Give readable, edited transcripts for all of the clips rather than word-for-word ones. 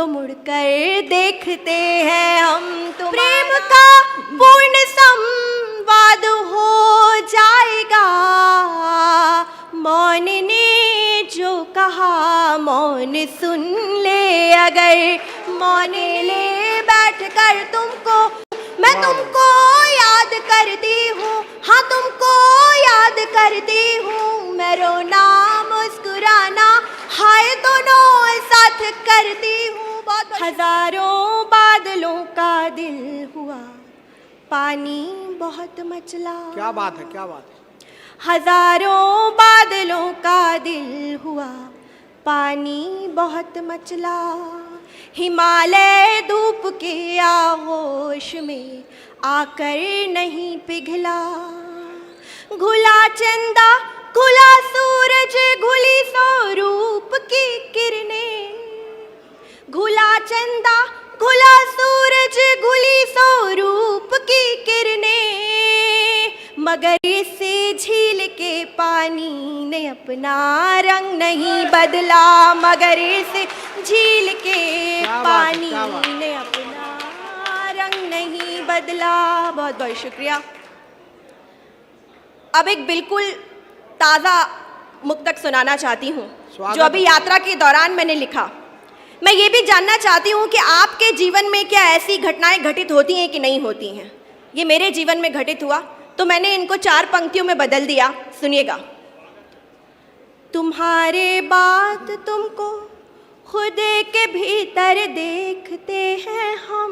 तो मुड़कर देखते हैं हम तुम्हारा। प्रेम का पूर्ण संवाद हो जाएगा, मौन ने जो कहा मौन सुन ले। अगर मौन ले बैठकर तुमको मैं तुमको याद करती हूँ, हाँ तुमको याद करती हूँ। मैं रोना मुस्कुराना हाय दोनों साथ करती हूँ। हजारों बादलों का दिल हुआ, पानी बहुत मचला। क्या बात है, क्या बात है। हजारों बादलों का दिल हुआ, पानी बहुत मचला। हिमालय धूप के आगोश में आकर नहीं पिघला। घुला चंदा घुला सूरज घुली स्वरूप की किरणें। घुला चंदा घुला सूरज घुली स्वरूप की किरणें। मगर इसे झील के पानी ने अपना रंग नहीं बदला। मगर इस झील के पानी ने अपना रंग नहीं बदला। बहुत बहुत शुक्रिया। अब एक बिल्कुल ताज़ा मुक्तक सुनाना चाहती हूँ जो अभी यात्रा के दौरान मैंने लिखा। मैं ये भी जानना चाहती हूँ कि आपके जीवन में क्या ऐसी घटनाएं घटित होती हैं कि नहीं होती हैं। ये मेरे जीवन में घटित हुआ तो मैंने इनको 4 पंक्तियों में बदल दिया। सुनिएगा। तुम्हारे बात तुमको खुद के भीतर देखते हैं हम।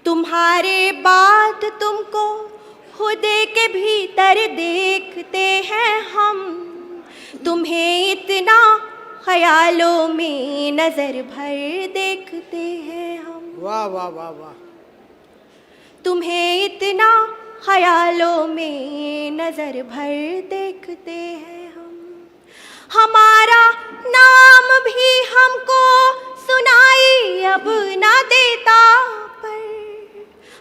तुम्हारे बात तुमको खुद के भीतर देखते हैं हम। तुम्हें इतना ख्यालों में नजर भर देखते हैं हम। वाह वाह वाह वाह। तुम्हें इतना ख्यालों में नजर भर देखते हैं हम। हमारा नाम भी हमको सुनाई अब ना देता, पर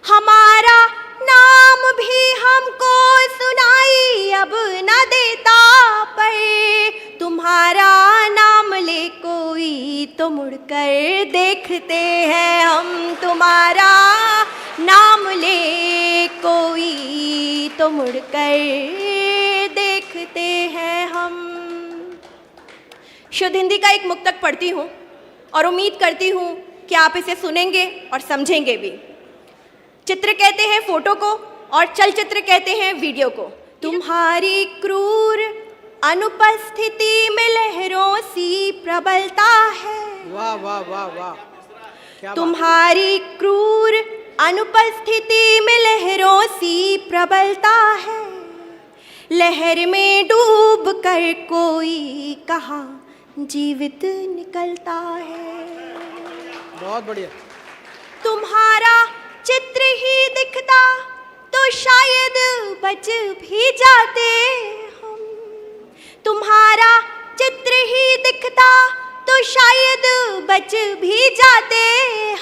हमारा नाम भी हमको सुनाई अब ना देता। पर तुम्हारा नाम ले कोई तो मुड़कर देखते हैं हम। तुम्हारा नाम ले कोई तो मुड़कर देखते हैं हम। शुद्ध हिंदी का एक मुक्तक पढ़ती हूँ और उम्मीद करती हूँ कि आप इसे सुनेंगे और समझेंगे भी। चित्र कहते हैं फोटो को और चलचित्र कहते हैं वीडियो को। तुम्हारी क्रूर अनुपस्थिति में लहरों सी प्रबलता है। वाह वाह वाह वाह। तुम्हारी क्रूर अनुपस्थिति में लहरों सी प्रबलता है। लहर में डूब कर कोई कहाँ जीवित निकलता है। बहुत बढ़िया। तुम्हारा चित्र ही दिखता तो शायद बच भी जाते हम। तुम्हारा चित्र ही दिखता तो शायद बच भी जाते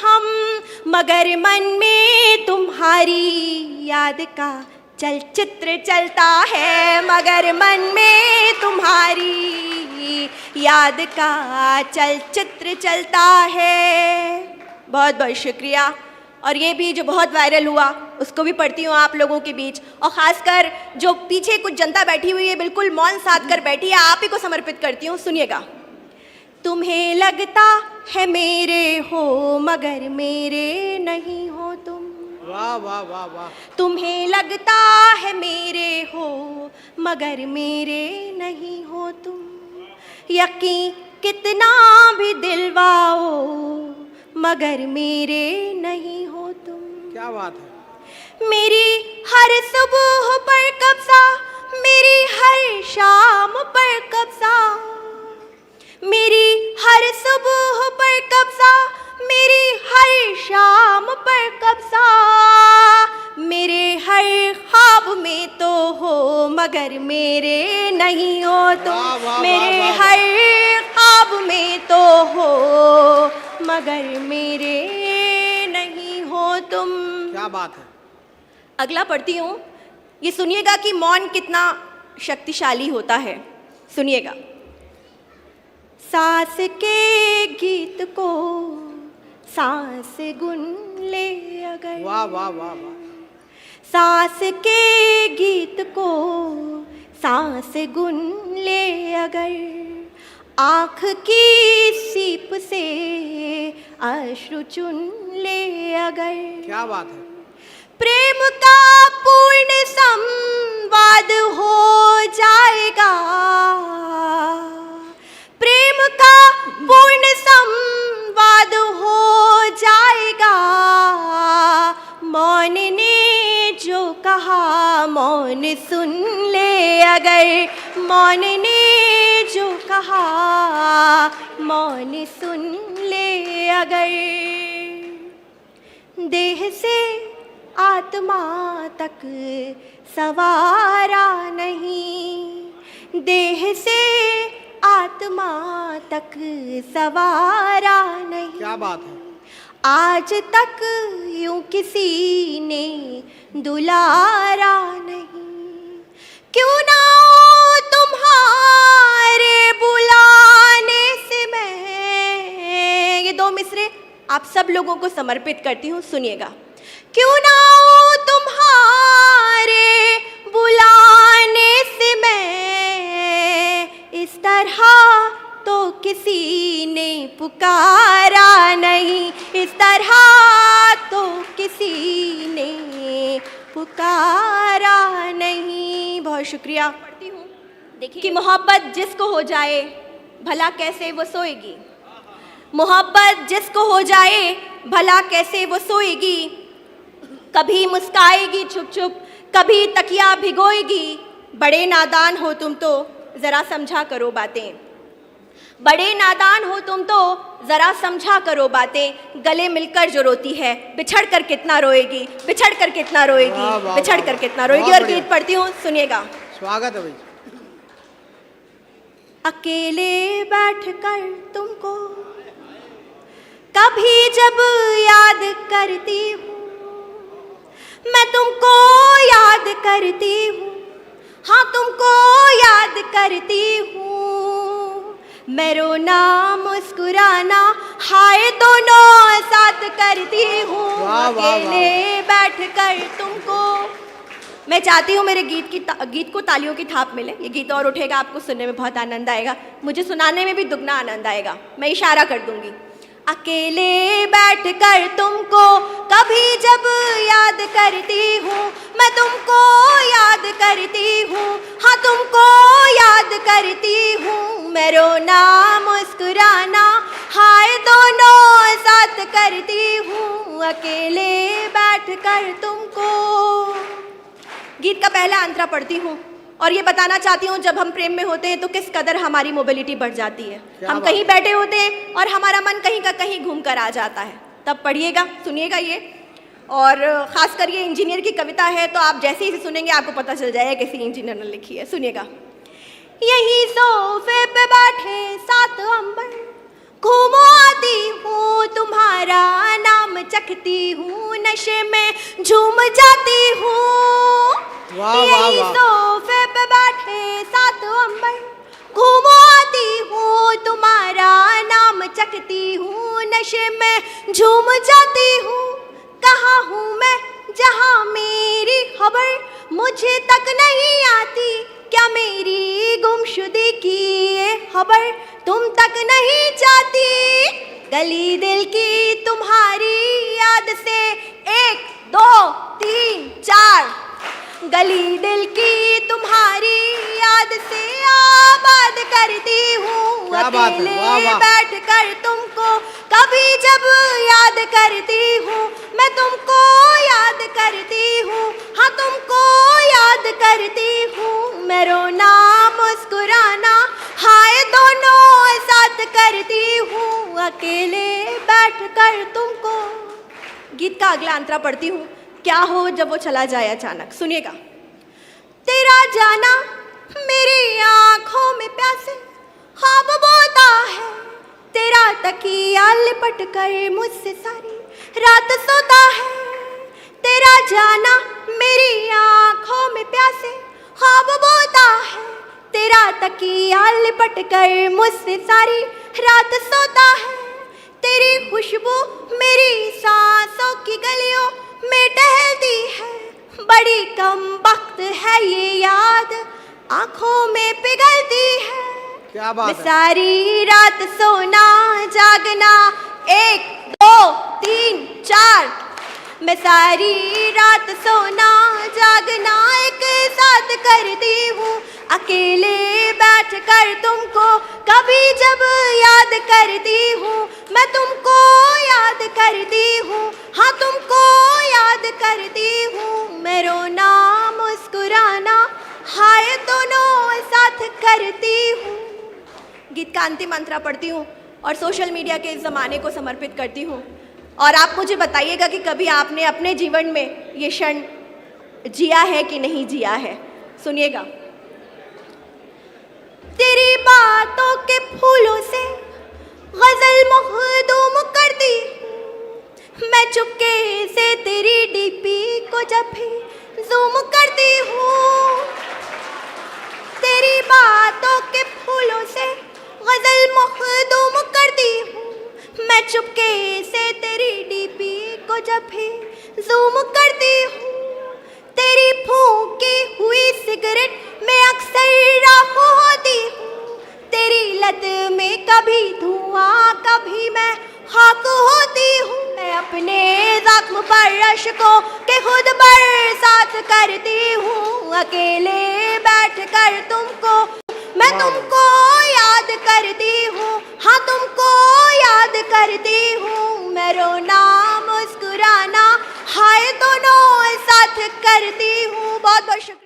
हम। मगर मन में तुम्हारी याद का चलचित्र चलता है। मगर मन में तुम्हारी याद का चलचित्र चलता है। बहुत बहुत शुक्रिया। और ये भी जो बहुत वायरल हुआ उसको भी पढ़ती हूँ आप लोगों के बीच, और ख़ासकर जो पीछे कुछ जनता बैठी हुई है बिल्कुल मौन साध कर बैठी है, आप ही को समर्पित करती हूँ। सुनिएगा। तुम्हें लगता है मेरे हो मगर मेरे नहीं हो तुम। वाह वाह वाह वाह। तुम्हें लगता है मेरे हो मगर मेरे नहीं हो तुम। यकीन कितना भी दिलवाओ मगर मेरे नहीं हो तुम। क्या बात है। मेरी हर सुबह पर कब्जा, मेरी हर शाम पर कब्जा। मेरी हर सुबह पर कब्जा, मेरी हर शाम पर कब्जा। मेरे हर ख्वाब में तो हो मगर मेरे नहीं हो तुम। मेरे हर ख्वाब में तो हो मगर मेरे नहीं हो तुम। क्या बात है। अगला पढ़ती हूँ। ये सुनिएगा कि मौन कितना शक्तिशाली होता है। सुनिएगा। सांस के गीत को सांस गुन ले अगर, वाह वाह वाह वाह, सांस के गीत को सांस गुन ले अगर, आँख की सीप से अश्रु चुन ले अगर, क्या बात है। प्रेम का पूर्ण संवाद हो जाएगा, प्रेम का पूर्ण संवाद हो जाएगा, मौन ने जो कहा मौन सुन ले अगर, मौन ने जो कहा मौन सुन ले अगर, देह से आत्मा तक सवारा नहीं, देह से आत्मा तक सवारा नहीं, क्या बात है। आज तक यूं किसी ने दुलारा नहीं, क्यों ना हो तुम्हारे बुलाने से मैं, ये दो मिसरे आप सब लोगों को समर्पित करती हूँ, सुनिएगा। क्यों ना हो तुम्हारे बुलाने से मैं, इस तरह तो किसी ने पुकारा नहीं, इस तरह तो किसी ने पुकारा नहीं। बहुत शुक्रिया। पढ़ती हूँ, देखिए कि मोहब्बत जिसको हो जाए भला कैसे वो सोएगी, मोहब्बत जिसको हो जाए भला कैसे वो सोएगी, कभी मुस्काएगी छुप छुप, कभी तकिया भिगोएगी, बड़े नादान हो तुम तो ज़रा समझा करो बातें, बड़े नादान हो तुम तो ज़रा समझा करो बातें, गले मिलकर जो रोती है बिछड़ कर कितना रोएगी, बिछड़ कर कितना रोएगी, बिछड़ कर कितना रोएगी। और गीत पढ़ती हूँ, सुनिएगा। स्वागत है भाई। अकेले बैठकर तुमको कभी जब याद करती हूँ, मैं तुमको याद करती हूँ, हाँ तुमको याद करती हूँ, मैं रोना मुस्कुराना हाय दोनों साथ करती हूँ, अकेले बैठकर तुमको। मैं चाहती हूँ मेरे गीत को तालियों की थाप मिले, ये गीत और उठेगा, आपको सुनने में बहुत आनंद आएगा, मुझे सुनाने में भी दुगना आनंद आएगा, मैं इशारा कर दूंगी। अकेले बैठकर तुमको कभी जब याद करती हूँ, मैं तुमको याद करती हूँ, हाँ तुमको याद करती हूँ, मैं रोना मुस्कुराना हाय दोनों साथ करती हूँ, अकेले बैठकर तुमको। गीत का पहला अंतरा पढ़ती हूँ और ये बताना चाहती हूँ, जब हम प्रेम में होते हैं तो किस कदर हमारी मोबिलिटी बढ़ जाती है। हम कहीं बैठे होते हैं और हमारा मन कहीं का कहीं घूम कर आ जाता है, तब पढ़िएगा, सुनिएगा ये। और ख़ासकर ये इंजीनियर की कविता है, तो आप जैसे ही सुनेंगे आपको पता चल जाएगा किसी इंजीनियर ने लिखी है, सुनिएगा। यही सोफे पे बैठे सात अंबर, घूमो आती हूँ तुम्हारा नाम चखती हूँ, नशे में झूम जाती हूँ। यही सोफे पे बैठे सात अंबर, घूमो आती हूँ तुम्हारा नाम चखती हूँ, नशे में झूम जाती हूँ। कहाँ हूँ मैं जहाँ मेरी खबर मुझे तक नहीं आती, क्या मेरी गुमशुदगी की ये खबर तुम तक नहीं जाती। गली दिल की तुम्हारी याद से 1 2 3 4, गली दिल की तुम्हारी याद से आबाद करती हूँ, अकेले बैठ कर तुमको कभी जब याद करती हूँ, मैं तुमको याद करती हूँ, हाँ तुमको याद करती हूँ, मैं रोना मुस्कुराना हाय दोनों साथ करती हूँ, अकेले बैठ कर तुमको। गीत का अगला अंतरा पढ़ती हूँ, क्या हो जब वो चला जाए अचानक, सुनिएगा। तेरा जाना मेरी आँखों में प्यासे ख्वाब बोता है, तेरा तकिया लिपट कर मुझसे सारी रात सोता है। तेरा जाना मेरी आँखों में प्यासे ख्वाब बोता है, तेरा तकिया लिपट कर मुझसे सारी रात सोता है। तेरी खुशबू मेरी सांसों की गलियों में टहलती है। बड़ी कम वक्त है ये याद आंखों में पिघलती है। क्या बात मैं है। सारी रात सोना जागना 1 2 3 4। मैं सारी रात सोना जागना एक साथ करती हूँ। अकेले बैठ कर तुमको कभी जब याद करती हूँ। मैं तुमको याद करती हूँ, हाँ तुमको याद करती हूँ। मैं रोना मुस्कुराना हाय दोनों साथ करती हूँ। गीत का अंतिम मंत्रा पढ़ती हूँ और सोशल मीडिया के इस ज़माने को समर्पित करती हूँ। और आप मुझे बताइएगा कि कभी आपने अपने जीवन में ये क्षण जिया है कि नहीं जिया है। सुनिएगा। तेरी बातों के फूलों से गजल मखदूम करती हूँ। मैं चुपके से तेरी डीपी को जब भी जूम करती हूँ। तेरी बातों के फूलों से गजल मखदूम करती हूँ। मैं चुपके से तेरी डीपी को जब भी जूम करती हूँ। तेरी फूंकी हुई सिगरेट में अक्सर राखू होती हूँ। तेरी लत में कभी धुआं कभी मैं खाक होती हूँ। मैं अपने जख्म पर अश्कों के खुद बरसात करती हूँ। अकेले बैठ कर तुमको मैं तुमको याद करती हूँ, हाँ तुमको याद करती हूँ। मैं रोना मुस्कुराना हाय दोनों साथ करती हूँ। बहुत बहुत शुक्रिया।